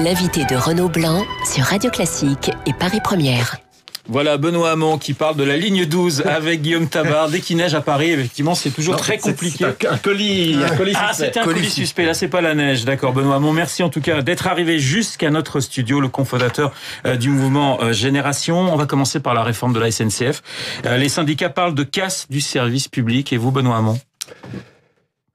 L'invité de Renaud Blanc sur Radio Classique et Paris Première. Voilà Benoît Hamon qui parle de la ligne 12 avec Guillaume Tabar. Dès qu'il neige à Paris, effectivement, c'est toujours très compliqué. C'est un colis suspect. Ah, c'était un colis suspect. Là, c'est pas la neige. D'accord, Benoît Hamon. Merci en tout cas d'être arrivé jusqu'à notre studio, le cofondateur du mouvement Génération. On va commencer par la réforme de la SNCF. Les syndicats parlent de casse du service public. Et vous, Benoît Hamon ?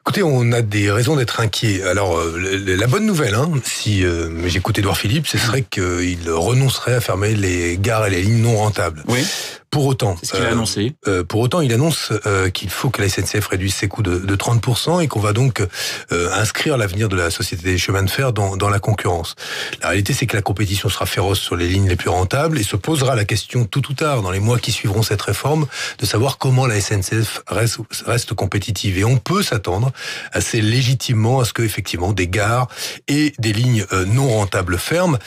Écoutez, on a des raisons d'être inquiets. Alors, la bonne nouvelle, si j'écoute Édouard Philippe, ce serait qu'il renoncerait à fermer les gares et les lignes non rentables. Oui. Pour autant, c'est ce qu'il a annoncé. Pour autant, il annonce qu'il faut que la SNCF réduise ses coûts de 30% et qu'on va donc inscrire l'avenir de la Société des chemins de fer dans la concurrence. La réalité, c'est que la compétition sera féroce sur les lignes les plus rentables et se posera la question tôt ou tard, dans les mois qui suivront cette réforme, de savoir comment la SNCF reste compétitive. Et on peut s'attendre assez légitimement à ce que, effectivement, des gares et des lignes non rentables ferment.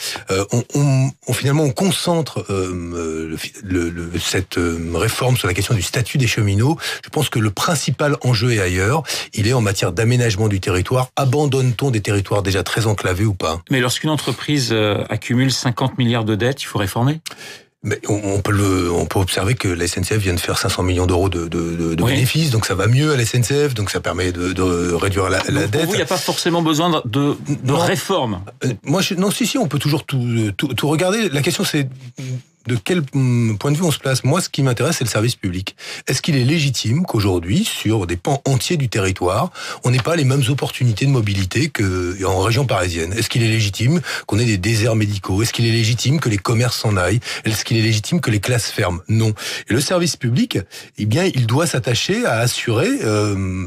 Finalement, on concentre cette réforme sur la question du statut des cheminots. Je pense que le principal enjeu est ailleurs. Il est en matière d'aménagement du territoire. Abandonne-t-on des territoires déjà très enclavés ou pas ? Mais lorsqu'une entreprise accumule 50 milliards de dettes, il faut réformer ? Mais on peut observer que la SNCF vient de faire 500 millions d'euros de bénéfices, donc ça va mieux à la SNCF, donc ça permet de réduire la dette. Pour vous, il n'y a pas forcément besoin de réforme. Si, on peut toujours tout regarder. La question, c'est de quel point de vue on se place. Moi, ce qui m'intéresse, c'est le service public. Est-ce qu'il est légitime qu'aujourd'hui, sur des pans entiers du territoire, on n'ait pas les mêmes opportunités de mobilité qu'en région parisienne ? Est-ce qu'il est légitime qu'on ait des déserts médicaux ? Est-ce qu'il est légitime que les commerces s'en aillent ? Est-ce qu'il est légitime que les classes ferment ? Non. Et le service public, il doit s'attacher à assurer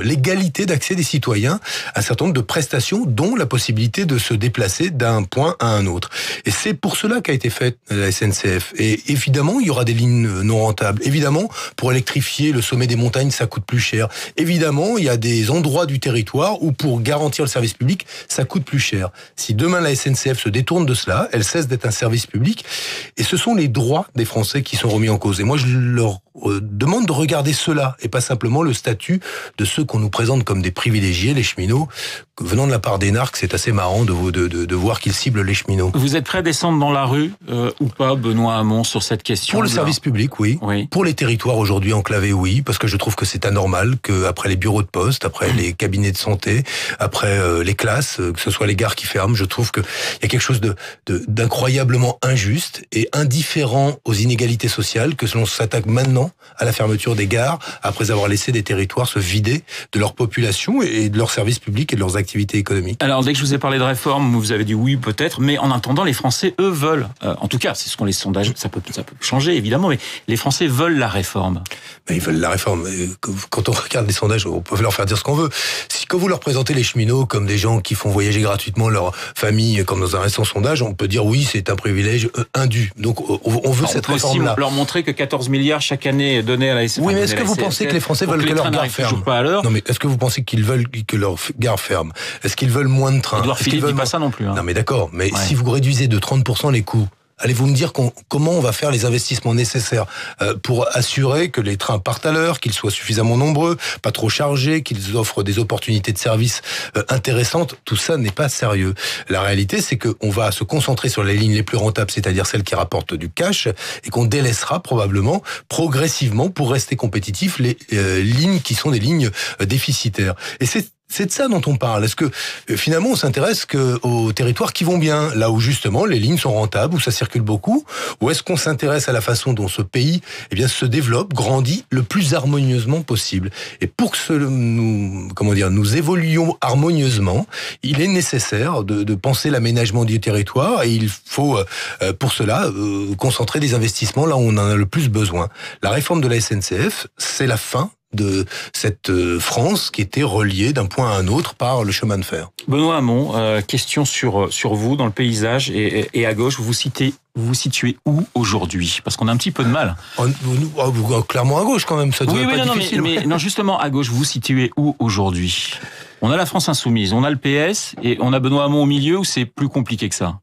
l'égalité d'accès des citoyens à un certain nombre de prestations, dont la possibilité de se déplacer d'un point à un autre. Et c'est pour cela qu'a été faite la SNCF. Et évidemment, il y aura des lignes non rentables. Évidemment, pour électrifier le sommet des montagnes, ça coûte plus cher. Évidemment, il y a des endroits du territoire où, pour garantir le service public, ça coûte plus cher. Si demain la SNCF se détourne de cela, elle cesse d'être un service public. Et ce sont les droits des Français qui sont remis en cause. Et moi, je leur demande de regarder cela et pas simplement le statut de ceux qu'on nous présente comme des privilégiés, les cheminots. Venant de la part d'Énarque, c'est assez marrant de voir qu'ils ciblent les cheminots. Vous êtes prêt à descendre dans la rue ou pas, Benoît Hamon, sur cette question ? Pour le service public, oui. Pour les territoires aujourd'hui enclavés, oui, parce que je trouve que c'est anormal qu'après les bureaux de poste, après les cabinets de santé, après les classes, que ce soit les gares qui ferment, je trouve qu'il y a quelque chose d'incroyablement injuste et indifférent aux inégalités sociales que l'on s'attaque maintenant à la fermeture des gares après avoir laissé des territoires se vider de leur population et de leurs services publics et de leurs activités économiques. Alors, dès que je vous ai parlé de réforme, vous avez dit oui, peut-être, mais en attendant, les Français, eux, veulent. En tout cas, c'est ce qu'on les sondages, ça peut changer, évidemment, mais les Français veulent la réforme. Mais ils veulent la réforme. Quand on regarde les sondages, on peut leur faire dire ce qu'on veut. Quand vous leur présentez les cheminots comme des gens qui font voyager gratuitement leur famille, comme dans un récent sondage, on peut dire oui, c'est un privilège indu. Donc, on veut cette réforme-là. On peut leur montrer que 14 milliards chaque année donnés à la SNCF. Oui, mais est-ce que vous pensez que les Français veulent que leur gare ferme ? Non, mais est-ce que vous pensez qu'ils veulent que leur gare ferme ? Est-ce qu'ils veulent moins de trains ? Édouard Philippe dit pas ça non plus. Non, mais d'accord. Mais si vous réduisez de 30% les coûts, allez-vous me dire comment on va faire les investissements nécessaires pour assurer que les trains partent à l'heure, qu'ils soient suffisamment nombreux, pas trop chargés, qu'ils offrent des opportunités de service intéressantes ? Tout ça n'est pas sérieux. La réalité, c'est qu'on va se concentrer sur les lignes les plus rentables, c'est-à-dire celles qui rapportent du cash, et qu'on délaissera probablement, progressivement, pour rester compétitif, les lignes qui sont des lignes déficitaires. Et c'est de ça dont on parle. Est-ce que finalement on s'intéresse aux territoires qui vont bien, là où justement les lignes sont rentables, où ça circule beaucoup, ou est-ce qu'on s'intéresse à la façon dont ce pays se développe, grandit le plus harmonieusement possible ? Et pour que nous évoluions harmonieusement, il est nécessaire de penser l'aménagement du territoire et il faut pour cela concentrer des investissements là où on en a le plus besoin. La réforme de la SNCF, c'est la fin de cette France qui était reliée d'un point à un autre par le chemin de fer. Benoît Hamon, question sur vous dans le paysage et à gauche, vous vous situez où aujourd'hui ? Parce qu'on a un petit peu de mal. Clairement à gauche quand même, ça doit pas être difficile. Mais non, justement à gauche, vous vous situez où aujourd'hui ? On a la France insoumise, on a le PS et on a Benoît Hamon au milieu, ou c'est plus compliqué que ça ?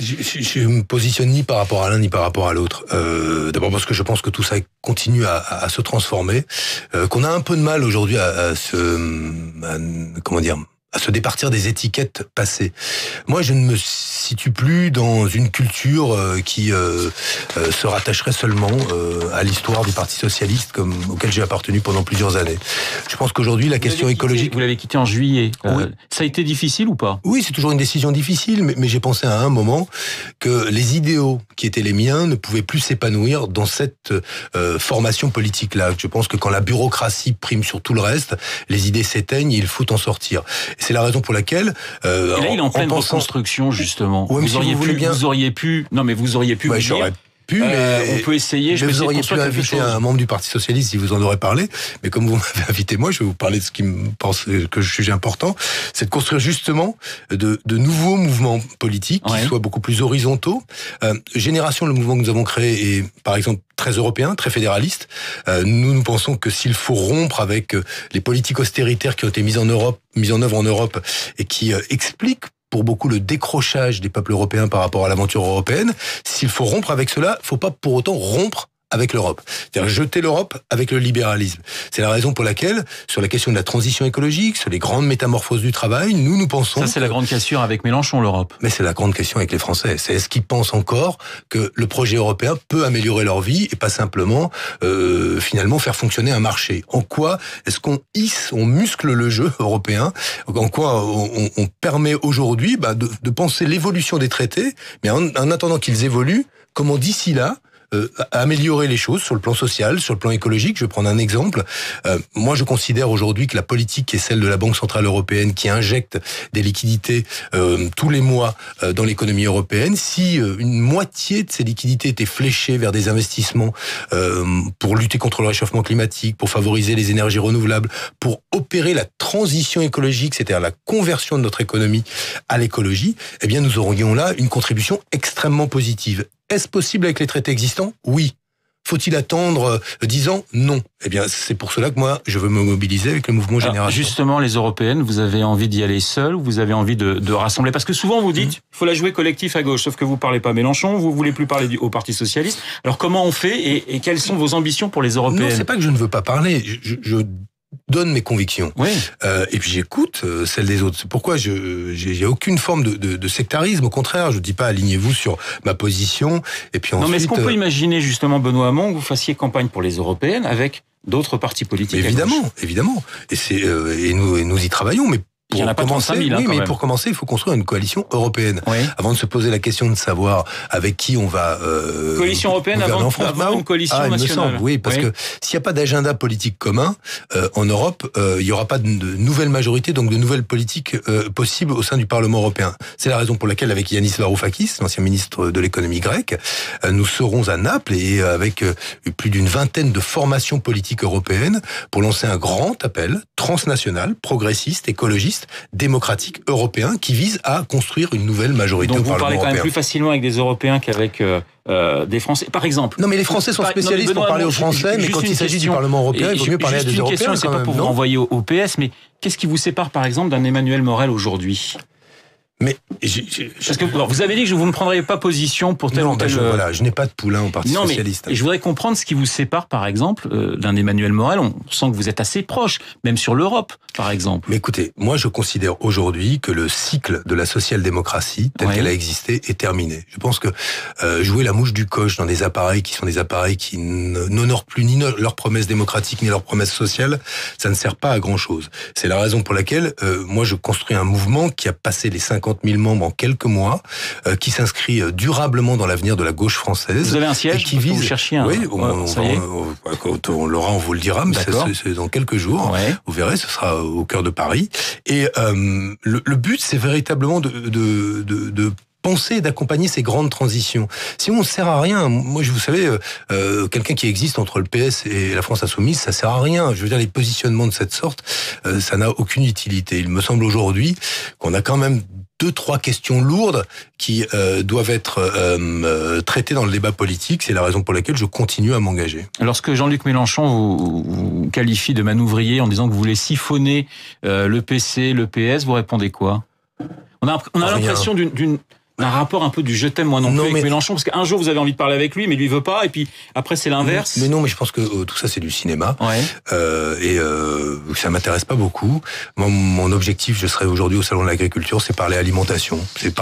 Je me positionne ni par rapport à l'un ni par rapport à l'autre. D'abord parce que je pense que tout ça continue à se transformer, qu'on a un peu de mal aujourd'hui à à se départir des étiquettes passées. Moi, je ne me situe plus dans une culture qui se rattacherait seulement à l'histoire du Parti socialiste auquel j'ai appartenu pendant plusieurs années. Je pense qu'aujourd'hui, la question écologique... Vous l'avez quitté en juillet. Oui. Ça a été difficile ou pas? Oui, c'est toujours une décision difficile, mais j'ai pensé à un moment que les idéaux qui étaient les miens ne pouvaient plus s'épanouir dans cette formation politique-là. Je pense que quand la bureaucratie prime sur tout le reste, les idées s'éteignent et il faut en sortir. C'est la raison pour laquelle... et là, il est en pleine reconstruction, justement. Ouais, vous auriez pu ouais, venir. Mais on peut essayer. Vous auriez pu inviter un membre du Parti socialiste si vous en aurez parlé. Mais comme vous m'avez invité moi, je vais vous parler de ce que je juge important, c'est de construire justement de nouveaux mouvements politiques qui soient beaucoup plus horizontaux. Génération, le mouvement que nous avons créé est, par exemple, très européen, très fédéraliste. Nous pensons que s'il faut rompre avec les politiques austéritaires qui ont été mises en œuvre en Europe et qui expliquent pour beaucoup le décrochage des peuples européens par rapport à l'aventure européenne, s'il faut rompre avec cela, il ne faut pas pour autant rompre avec l'Europe. C'est-à-dire jeter l'Europe avec le libéralisme. C'est la raison pour laquelle, sur la question de la transition écologique, sur les grandes métamorphoses du travail, nous pensons... Ça, c'est la grande cassure avec Mélenchon, l'Europe. Mais c'est la grande question avec les Français. C'est est-ce qu'ils pensent encore que le projet européen peut améliorer leur vie et pas simplement, finalement, faire fonctionner un marché? En quoi est-ce qu'on muscle le jeu européen? En quoi on permet aujourd'hui de penser l'évolution des traités, mais en attendant qu'ils évoluent, comment d'ici là, améliorer les choses sur le plan social, sur le plan écologique. Je vais prendre un exemple. Moi, je considère aujourd'hui que la politique qui est celle de la Banque Centrale Européenne, qui injecte des liquidités tous les mois dans l'économie européenne, si une moitié de ces liquidités étaient fléchées vers des investissements pour lutter contre le réchauffement climatique, pour favoriser les énergies renouvelables, pour opérer la transition écologique, c'est-à-dire la conversion de notre économie à l'écologie, eh bien, nous aurions là une contribution extrêmement positive. Est-ce possible avec les traités existants? Oui. Faut-il attendre 10 ans? Non. Eh bien, c'est pour cela que moi, je veux me mobiliser avec le mouvement Génération. Justement, les européennes, vous avez envie d'y aller seul ou vous avez envie de rassembler? Parce que souvent, vous dites, il faut la jouer collectif à gauche, sauf que vous parlez pas Mélenchon, vous voulez plus parler au Parti Socialiste. Alors, comment on fait et quelles sont vos ambitions pour les européennes? Non, c'est pas que je ne veux pas parler. Je donne mes convictions. Oui. Et puis j'écoute celles des autres. C'est pourquoi j'ai aucune forme de sectarisme. Au contraire, je dis pas alignez-vous sur ma position. Et puis ensuite. Non, mais est-ce qu'on peut imaginer justement, Benoît Hamon, que vous fassiez campagne pour les européennes avec d'autres partis politiques? Évidemment. Et nous y travaillons. Mais il n'y en a pas 35 000, mais pour commencer, il faut construire une coalition européenne. Oui. Avant de se poser la question de savoir avec qui on va... coalition européenne avant une coalition nationale. Il me semble, oui, parce que s'il n'y a pas d'agenda politique commun, en Europe, il n'y aura pas de nouvelle majorité, donc de nouvelles politiques possibles au sein du Parlement européen. C'est la raison pour laquelle, avec Yanis Varoufakis, l'ancien ministre de l'économie grecque, nous serons à Naples et avec plus d'une vingtaine de formations politiques européennes pour lancer un grand appel transnational, progressiste, écologiste, démocratique européen qui vise à construire une nouvelle majorité au Parlement européen. Donc vous parlez quand même plus facilement avec des Européens qu'avec des Français, par exemple. Non, mais les Français sont spécialistes pour parler aux Français, mais quand il s'agit du Parlement européen, il vaut mieux parler à des Européens. C'est pas pour vous renvoyer au PS, mais qu'est-ce qui vous sépare, par exemple, d'un Emmanuel Morel aujourd'hui? Mais parce que vous avez dit que vous ne prendriez pas position pour tel ou tel. Je n'ai pas de poulain au Parti socialiste. Mais je voudrais comprendre ce qui vous sépare, par exemple, d'un Emmanuel Morel. On sent que vous êtes assez proche, même sur l'Europe, par exemple. Mais écoutez, moi je considère aujourd'hui que le cycle de la social-démocratie, tel qu'elle a existé, est terminé. Je pense que jouer la mouche du coche dans des appareils qui sont des appareils qui n'honorent plus ni leurs promesses démocratiques ni leurs promesses sociales, ça ne sert pas à grand-chose. C'est la raison pour laquelle moi je construis un mouvement qui a passé les 50 000 membres en quelques mois, qui s'inscrit durablement dans l'avenir de la gauche française. Vous avez un siège qui vise... Vous cherchiez un... Oui, Laurent, on vous le dira, mais c'est dans quelques jours. Ouais. Vous verrez, ce sera au cœur de Paris. Et le but, c'est véritablement de penser et d'accompagner ces grandes transitions. Sinon, on ne sert à rien. Moi, vous savez, quelqu'un qui existe entre le PS et la France Insoumise, ça sert à rien. Je veux dire, les positionnements de cette sorte, ça n'a aucune utilité. Il me semble aujourd'hui qu'on a quand même 2-3 questions lourdes qui doivent être traitées dans le débat politique. C'est la raison pour laquelle je continue à m'engager. Lorsque Jean-Luc Mélenchon vous qualifie de manouvrier en disant que vous voulez siphonner le PC, le PS, vous répondez quoi? On a l'impression d'une un rapport un peu du je t'aime moi non plus avec Mélenchon, parce qu'un jour vous avez envie de parler avec lui, mais lui veut pas, et puis après c'est l'inverse. Mais non, mais je pense que tout ça c'est du cinéma, et ça m'intéresse pas beaucoup. Mon objectif, je serai aujourd'hui au salon de l'agriculture, c'est parler alimentation, c'est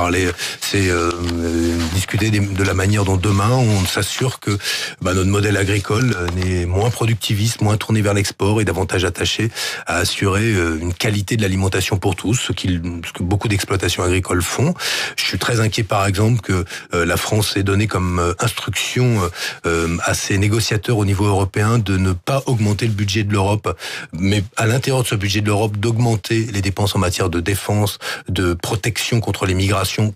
discuter de la manière dont demain on s'assure que notre modèle agricole est moins productiviste, moins tourné vers l'export et davantage attaché à assurer une qualité de l'alimentation pour tous, ce que beaucoup d'exploitations agricoles font. Je suis très inquiet par exemple que la France ait donné comme instruction à ses négociateurs au niveau européen de ne pas augmenter le budget de l'Europe, mais à l'intérieur de ce budget de l'Europe d'augmenter les dépenses en matière de défense, de protection contre les migrations.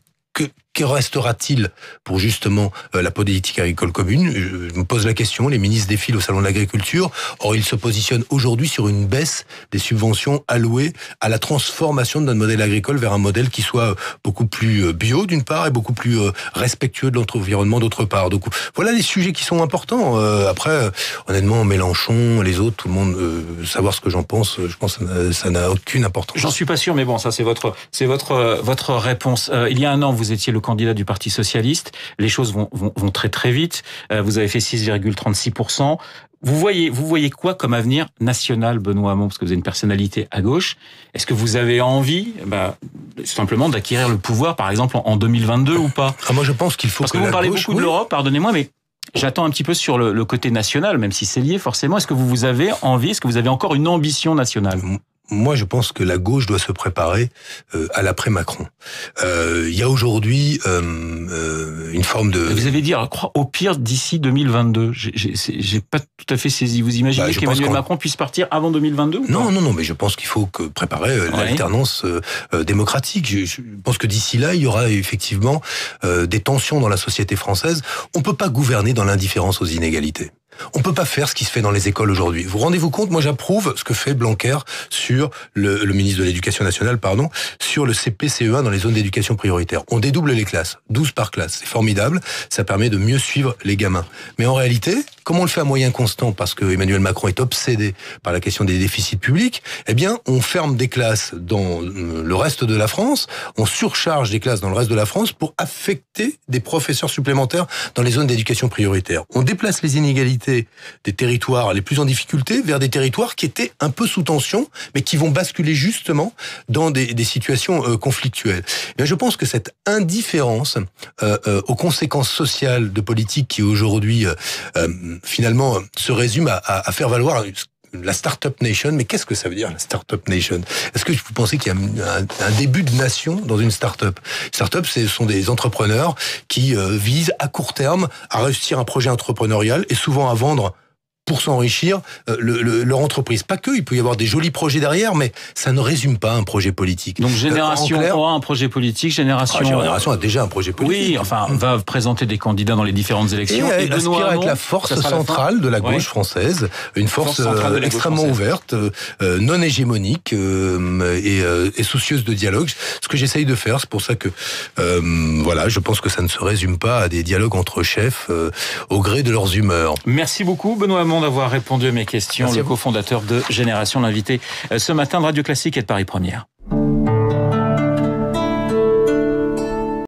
Que restera-t-il pour justement la politique agricole commune? Je me pose la question, les ministres défilent au salon de l'agriculture, or ils se positionnent aujourd'hui sur une baisse des subventions allouées à la transformation de notre modèle agricole vers un modèle qui soit beaucoup plus bio d'une part et beaucoup plus respectueux de notre environnement d'autre part. Donc voilà les sujets qui sont importants. Après, honnêtement, Mélenchon, les autres, tout le monde, savoir ce que j'en pense, je pense que ça n'a aucune importance. J'en suis pas sûr, mais bon, ça c'est votre réponse. Il y a un an, vous étiez le candidat du Parti socialiste. Les choses vont très très vite. Vous avez fait 6,36%. Vous voyez quoi comme avenir national, Benoît Hamon, parce que vous avez une personnalité à gauche. Est-ce que vous avez envie, simplement d'acquérir le pouvoir, par exemple, en 2022 ou pas? Moi, je pense qu'il faut parce que vous parlez beaucoup de l'Europe, pardonnez-moi, mais j'attends un petit peu sur le côté national, même si c'est lié forcément. Est-ce que vous avez envie, est-ce que vous avez encore une ambition nationale? Moi, je pense que la gauche doit se préparer à l'après-Macron. Il y a aujourd'hui une forme de... Vous avez dit, au pire, d'ici 2022. J'ai pas tout à fait saisi. Vous imaginez qu'Emmanuel Macron puisse partir avant 2022 ou pas? Non, mais je pense qu'il faut préparer l'alternance démocratique. Je pense que d'ici là, il y aura effectivement des tensions dans la société française. On peut pas gouverner dans l'indifférence aux inégalités. On peut pas faire ce qui se fait dans les écoles aujourd'hui. Vous rendez-vous compte? Moi, j'approuve ce que fait Blanquer sur le ministre de l'Éducation nationale, sur le CP-CE1 dans les zones d'éducation prioritaire. On dédouble les classes, 12 par classe. C'est formidable. Ça permet de mieux suivre les gamins. Mais en réalité, comme on le fait à moyen constant parce que Emmanuel Macron est obsédé par la question des déficits publics, on ferme des classes dans le reste de la France, on surcharge des classes dans le reste de la France pour affecter des professeurs supplémentaires dans les zones d'éducation prioritaire. On déplace les inégalités des territoires les plus en difficulté vers des territoires qui étaient un peu sous tension, mais qui vont basculer justement dans des situations conflictuelles. Je pense que cette indifférence aux conséquences sociales de politique qui aujourd'hui finalement se résume à faire valoir la Startup Nation. Mais qu'est-ce que ça veut dire, la Startup Nation? Est-ce que vous pensez qu'il y a un début de nation dans une start-up? Start-up, ce sont des entrepreneurs qui visent à court terme à réussir un projet entrepreneurial et souvent à vendre pour s'enrichir leur entreprise. Pas que, il peut y avoir des jolis projets derrière, mais ça ne résume pas un projet politique. Donc Génération aura un projet politique, Génération a déjà un projet politique. Oui, va présenter des candidats dans les différentes élections. Et aspire à être la force centrale de la gauche française, une force extrêmement ouverte, non hégémonique et soucieuse de dialogue. Ce que j'essaye de faire, c'est pour ça que je pense que ça ne se résume pas à des dialogues entre chefs au gré de leurs humeurs. Merci beaucoup, Benoît Hamon, d'avoir répondu à mes questions. Merci le cofondateur de Génération, l'invité ce matin de Radio Classique et de Paris Première.